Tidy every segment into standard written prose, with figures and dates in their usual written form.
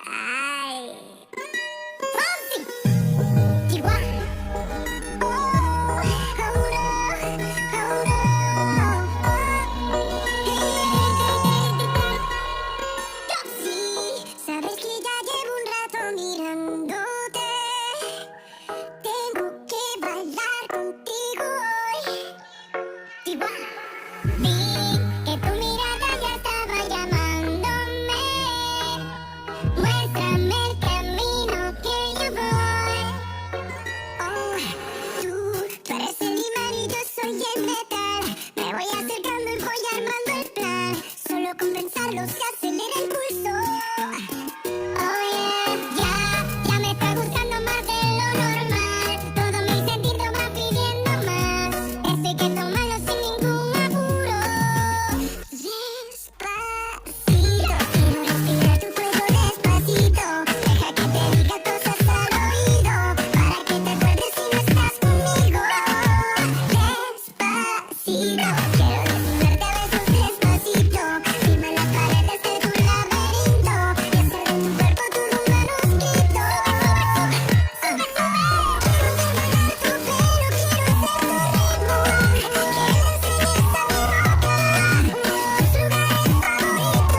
Ay. Fonsi. Chihuahua. Oh, oh no, oh no. Sí, sabes que ya llevo un rato mirándote. Tengo que bailar contigo hoy. Chihuahua. Vi que tu mirada ya estaba llamándome. Muéstrame el camino que yo voy. Oh, tú eres el imán y yo soy el metal. Me voy acercando y voy armando el plan. Solo con pensarlo se acelera el pulso. Oh yeah, ya me está gustando más de lo normal. Todos mis sentidos van pidiendo más. Estoy que tomarlo sin ningún apuro. Despacito, quiero respirar tu cuello despacito. Deja que te diga cosas al oído, para que te acuerdes si no estás conmigo. Despacito, quiero desnudarte a besos despacito. Firma las paredes de tu laberinto y hacer de tu cuerpo todo un manuscrito. Sube, sube. Quiero dominar tu pelo, quiero ser tu ritmo. Que le enseñes a mi boca mis lugares favoritos.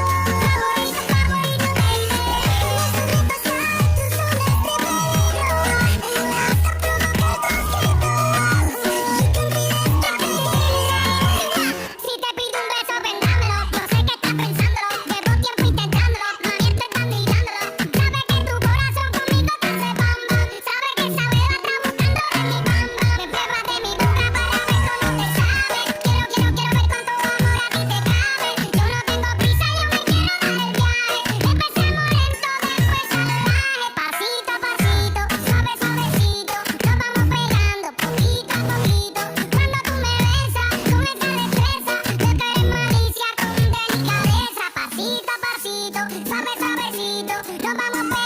Favorito, favorito, baby. Déjame sobrepasar tus zonas de peligro hasta provocar tus gritos. You can be this. Si te pido un beso, vendámelo. Yo sé que estás pensándolo. Llevo tiempo intentándolo. Mami, estoy tan mirándolo. Sabe que tu corazón conmigo te hace bamba. Sabe que esa beba está buscando de mi bamba. Me pruebas de mi boca para ver cómo te sabe. Quiero ver cuánto amor a ti te cabe. Yo no tengo prisa, yo me quiero dar el viaje. Empecemos lento, después salvaje. Pasito a pasito, suave, suavecito. Nos vamos pegando poquito a poquito. Cuando tú me besas con esa destreza, yo queremos malicia con delicadeza. Pasito a pasito, suave, suavecito. Nos vamos pegando